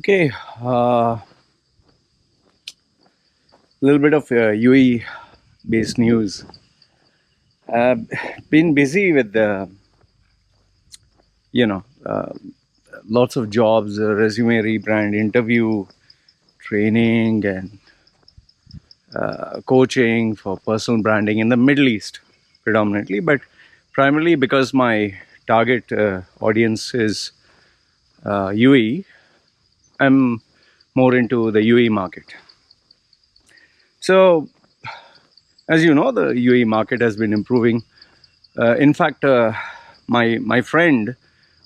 Okay, a little bit of UAE based news. Been busy with you know, uh, lots of jobs, resume rebrand, interview, training, and coaching for personal branding in the Middle East predominantly, but primarily because my target audience is UAE, I'm more into the UAE market. So, as you know, the UAE market has been improving. In fact, my friend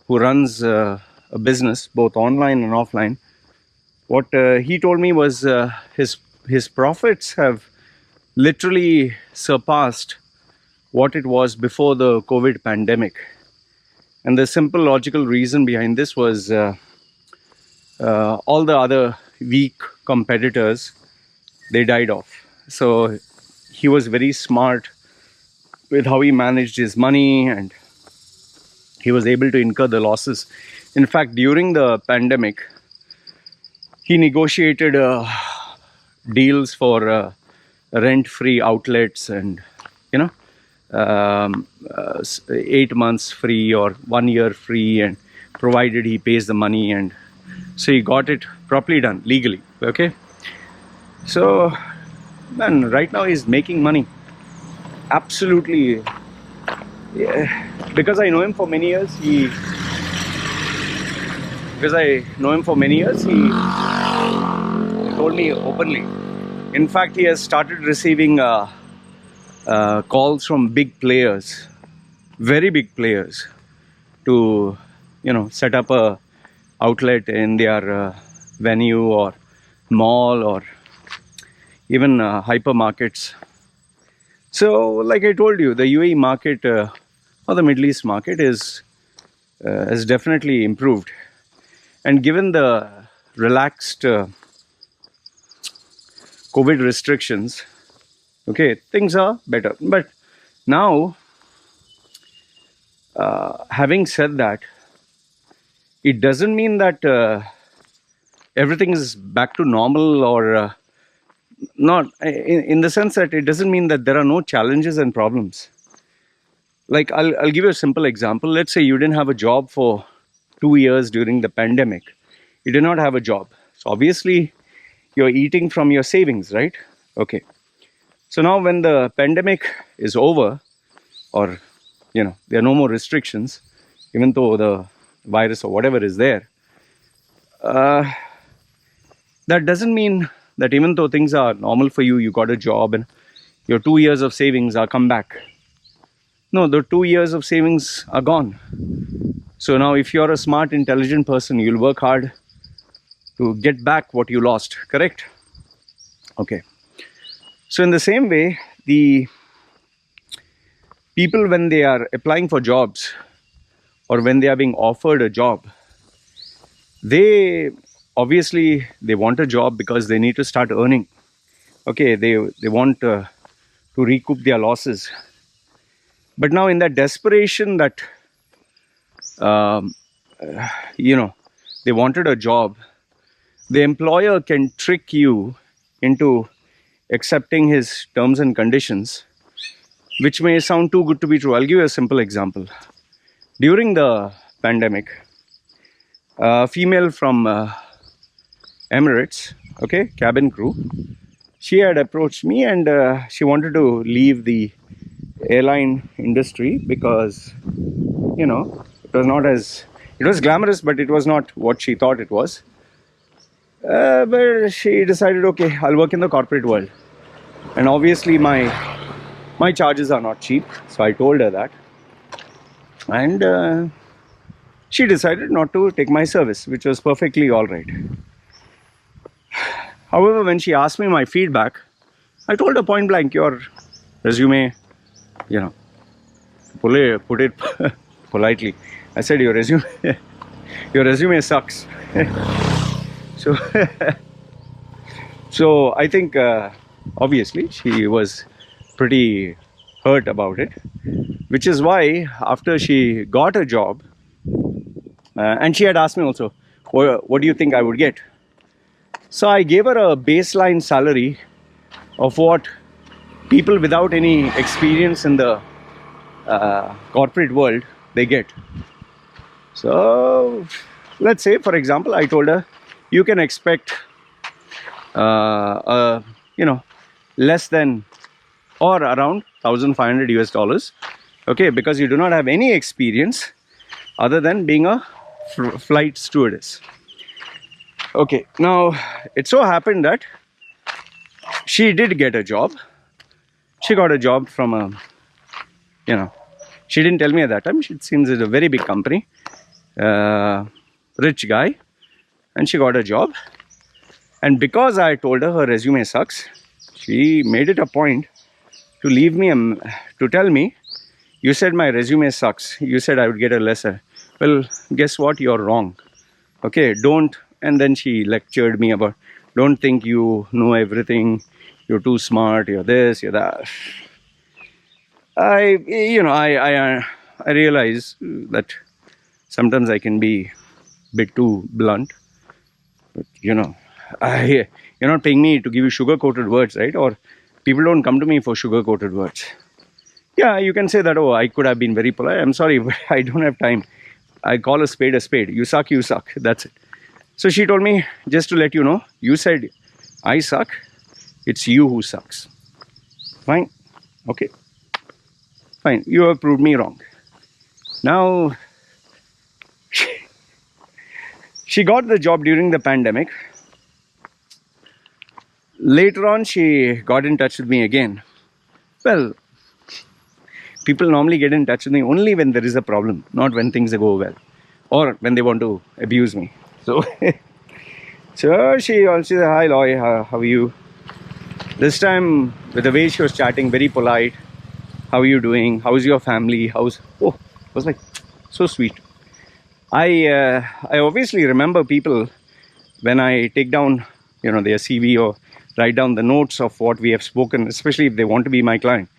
who runs a business both online and offline, what he told me was his profits have literally surpassed what it was before the COVID pandemic. And the simple logical reason behind this was all the other weak competitors, they died off. So he was very smart with how he managed his money, and he was able to incur the losses. In fact, during the pandemic, he negotiated deals for rent-free outlets, and you know, 8 months free or 1 year free, and provided he pays the money, and so he got it properly done legally. Okay, so man, right now he's making money. Absolutely, yeah. Because I know him for many years. He told me openly. In fact, he has started receiving calls from big players, very big players, to set up a outlet in their venue or mall or even hypermarkets. So, like I told you, the UAE market or the Middle East market has definitely improved, and given the relaxed COVID restrictions, okay, things are better. But now, having said that, it doesn't mean that everything is back to normal, or not, in the sense that it doesn't mean that there are no challenges and problems. Like, I'll give you a simple example. Let's say you didn't have a job for 2 years during the pandemic. You did not have a job. So obviously, you're eating from your savings, right? Okay. So now when the pandemic is over, or, there are no more restrictions, even though the virus or whatever is there, that doesn't mean that even though things are normal for you, you got a job and your 2 years of savings are come back. No, the 2 years of savings are gone. So now if you're a smart, intelligent person, you'll work hard to get back what you lost, correct? Okay. So in the same way, the people, when they are applying for jobs or when they are being offered a job, they obviously want a job because they need to start earning. Okay, they want to recoup their losses. But now in that desperation that they wanted a job, the employer can trick you into accepting his terms and conditions, which may sound too good to be true. I'll give you a simple example. During the pandemic, a female from Emirates, okay, cabin crew, she had approached me, and she wanted to leave the airline industry because, it was glamorous, but it was not what she thought it was. But she decided, okay, I'll work in the corporate world. And obviously my charges are not cheap. So I told her that. And she decided not to take my service, which was perfectly all right. However, when she asked me my feedback, I told her point blank, your resume, put it politely. I said, your resume sucks. So, so I think obviously she was pretty hurt about it, which is why after she got a job, and she had asked me also, what do you think I would get? So I gave her a baseline salary of what people without any experience in the corporate world they get. So let's say, for example, I told her you can expect less than or around $1,500 okay, because you do not have any experience other than being a flight stewardess. Okay, now it so happened that she did get a job. She got a job from a, she didn't tell me at that time. It seems it's a very big company, rich guy, and she got a job. And because I told her her resume sucks, she made it a point to leave me, to tell me, you said my resume sucks. You said I would get a lesser. Well, guess what? You're wrong. Okay, don't. And then she lectured me about, don't think you know everything. You're too smart. You're this, you're that. I realize that sometimes I can be a bit too blunt. But, you're not paying me to give you sugar-coated words, right? Or people don't come to me for sugar-coated words. Yeah, you can say that, oh, I could have been very polite. I'm sorry, but I don't have time. I call a spade a spade. You suck, you suck. That's it. So she told me, just to let you know, you said I suck. It's you who sucks. Fine. Okay. Fine. You have proved me wrong. Now, she got the job during the pandemic. Later on, she got in touch with me again. Well, people normally get in touch with me only when there is a problem, not when things go well or when they want to abuse me. So, she also said, hi Loy, how are you? This time, with the way she was chatting, very polite. How are you doing? How's your family? It was like so sweet. I obviously remember people when I take down, their CV or write down the notes of what we have spoken, especially if they want to be my client.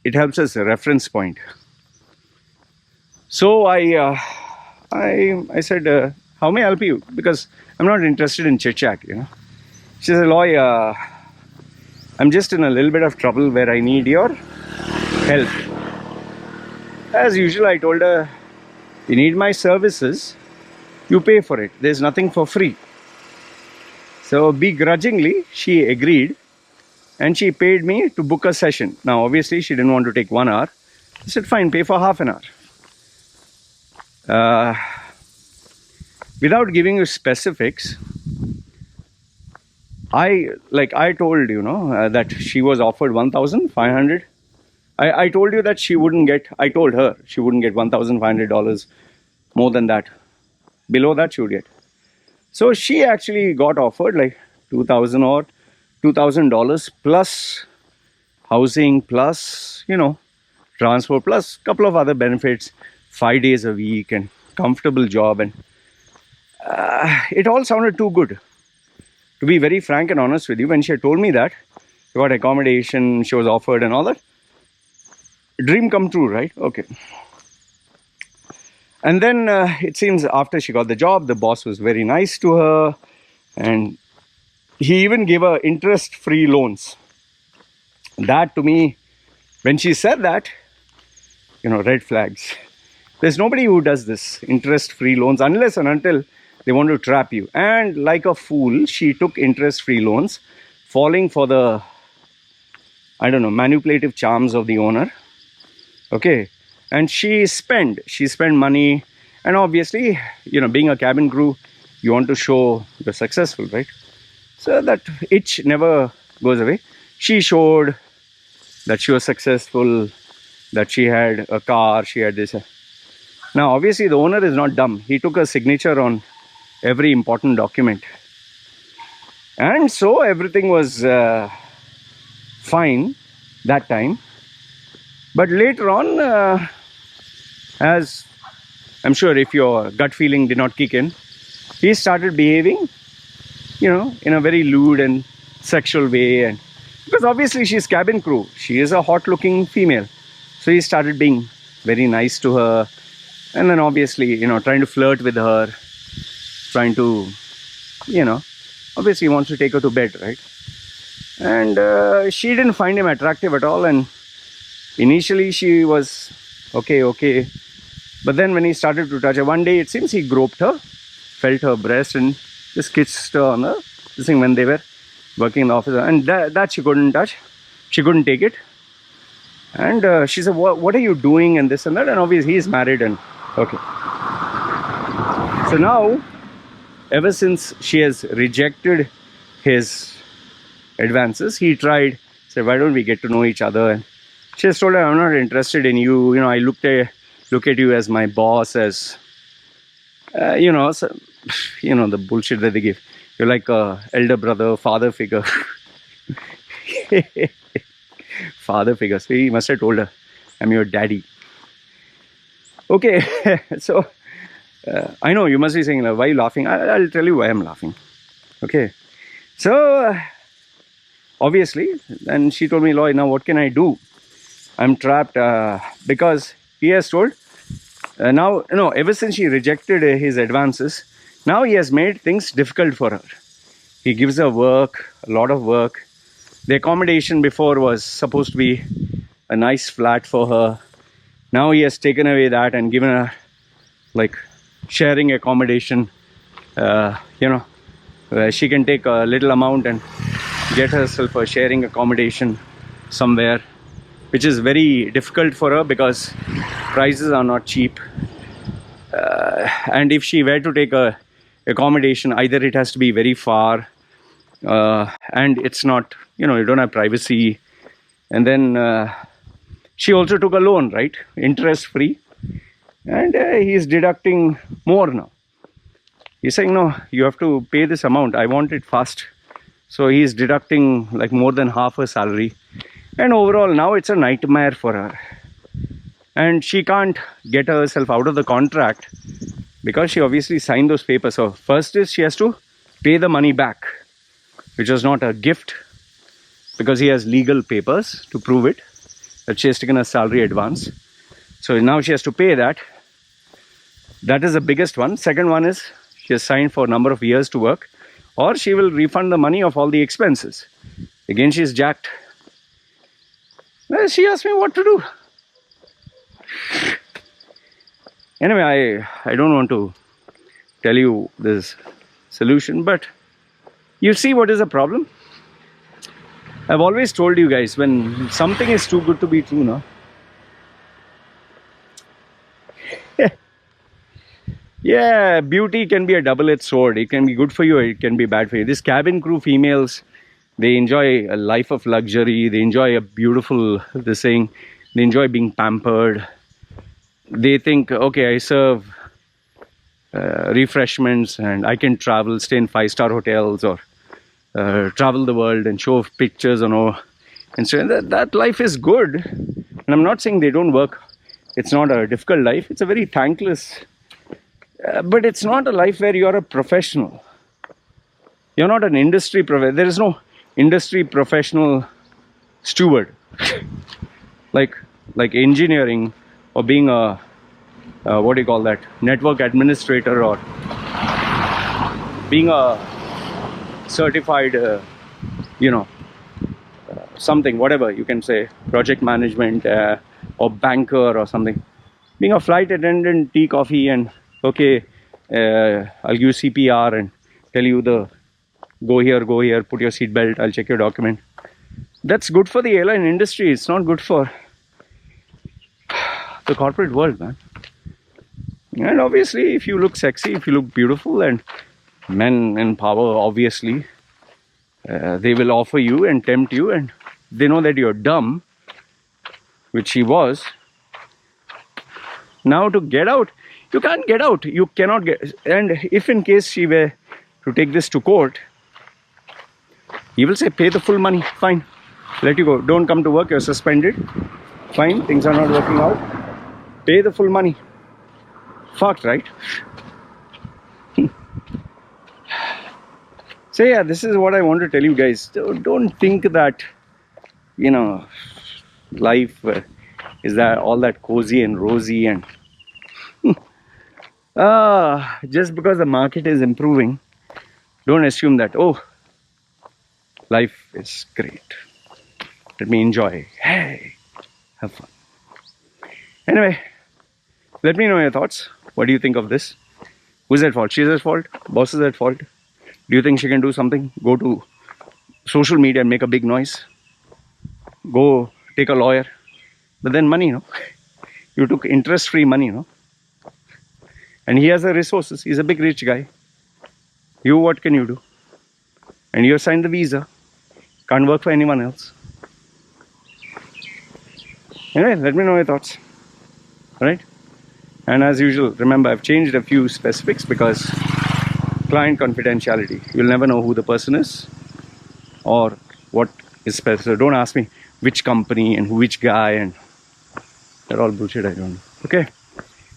It helps as a reference point. So I said, how may I help you? Because I'm not interested in chit chat. She said, Loy, I'm just in a little bit of trouble where I need your help. As usual, I told her, you need my services, you pay for it. There's nothing for free. So begrudgingly, she agreed. And she paid me to book a session. Now, obviously, she didn't want to take 1 hour. I said, fine, pay for half an hour. Without giving you specifics, I told that she was offered 1,500. I told you that she wouldn't get, I told her she wouldn't get $1,500 more than that. Below that, she would get. So she actually got offered like $2,000 or $2,000 plus housing, plus, transport, plus a couple of other benefits, 5 days a week and comfortable job. And it all sounded too good. To be very frank and honest with you, when she had told me that, she got accommodation, she was offered and all that, dream come true, right? Okay. And then it seems after she got the job, the boss was very nice to her. And he even gave her interest-free loans. That to me, when she said that, red flags. There's nobody who does this, interest-free loans, unless and until they want to trap you. And like a fool, she took interest-free loans, falling for the, manipulative charms of the owner. Okay. And she spent money. And obviously, being a cabin crew, you want to show you're successful, right? So that itch never goes away. She showed that she was successful, that she had a car, she had this. Now, obviously, the owner is not dumb. He took a signature on every important document. And so everything was fine that time. But later on, as I'm sure if your gut feeling did not kick in, he started behaving in a very lewd and sexual way. And because obviously she's cabin crew, she is a hot looking female. So he started being very nice to her. And then obviously, trying to flirt with her. trying to, obviously he wants to take her to bed, right? And she didn't find him attractive at all, and initially she was okay. But then when he started to touch her, one day it seems he groped her, felt her breast, and just kissed her on this thing when they were working in the office. And that she couldn't touch. She couldn't take it. And she said, what are you doing, and this and that. And obviously he's married, and okay. So now, ever since she has rejected his advances, he tried, said, why don't we get to know each other? And she has told her, I'm not interested in you. I look at you as my boss, as so, the bullshit that they give. You're like a elder brother, father figure. Father figure. So he must have told her, I'm your daddy. Okay. So I know you must be saying, why are you laughing? I'll tell you why I'm laughing. Okay. So obviously, and she told me, Loy, now what can I do? I'm trapped because he has told now, ever since she rejected his advances, now he has made things difficult for her. He gives her work, a lot of work. The accommodation before was supposed to be a nice flat for her. Now he has taken away that and given her like sharing accommodation, where she can take a little amount and get herself a sharing accommodation somewhere, which is very difficult for her because prices are not cheap. And if she were to take a accommodation, either it has to be very far, and it's not, you don't have privacy. And then she also took a loan, right? Interest free. And he's deducting more now. He's saying, no, you have to pay this amount. I want it fast. So he's deducting like more than half her salary. And overall, now it's a nightmare for her. And she can't get herself out of the contract because she obviously signed those papers. So first is she has to pay the money back, which was not a gift, because he has legal papers to prove it, that she has taken a salary advance. So now she has to pay that. That is the biggest one. Second one is she has signed for a number of years to work, or she will refund the money of all the expenses. Again, she is jacked. Well, she asked me what to do. Anyway, I don't want to tell you this solution, but you see what is the problem? I've always told you guys, when something is too good to be true, no? Yeah, beauty can be a double-edged sword. It can be good for you, it can be bad for you. These cabin crew females, they enjoy a life of luxury. They enjoy a beautiful, they enjoy being pampered. They think, okay, I serve refreshments and I can travel, stay in 5-star hotels, or travel the world and show pictures and all. And so that life is good. And I'm not saying they don't work. It's not a difficult life. It's a very thankless, but it's not a life where you're a professional. You're not an industry professional. There is no industry professional steward. like engineering, or being a what do you call that, network administrator, or being a certified something, whatever you can say, project management, or banker or something. Being a flight attendant, tea, coffee, and okay, I'll give CPR and tell you go here, put your seat belt, I'll check your document. That's good for the airline industry. It's not good for the corporate world, man. And obviously, if you look sexy, if you look beautiful, and men in power, obviously, they will offer you and tempt you, and they know that you're dumb, which she was. Now to get out, you can't get out. You cannot get. And if in case she were to take this to court, he will say, pay the full money, fine, let you go. Don't come to work, you're suspended. Fine, things are not working out. Pay the full money. Fucked, right? So yeah, this is what I want to tell you guys. Don't think that, life is that all that cozy and rosy, and Just because the market is improving, don't assume that, oh, life is great. Let me enjoy. Hey, have fun. Anyway, let me know your thoughts. What do you think of this? Who's at fault? She's at fault? Boss is at fault? Do you think she can do something? Go to social media and make a big noise? Go take a lawyer? But then money, you took interest-free money, and he has the resources. He's a big rich guy. You, what can you do? And you signed the visa. Can't work for anyone else. Anyway, let me know your thoughts. Alright? And as usual, remember, I've changed a few specifics because client confidentiality. You'll never know who the person is or what is special. So don't ask me which company and which guy, and they're all bullshit. I don't know. Okay.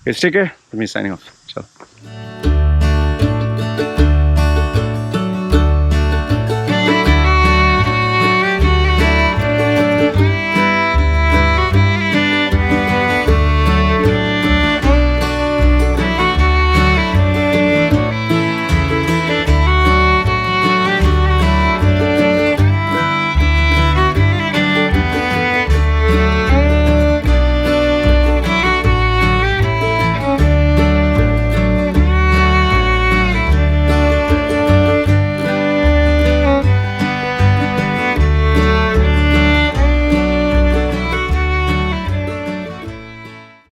Take care. Let me signing off. Ciao.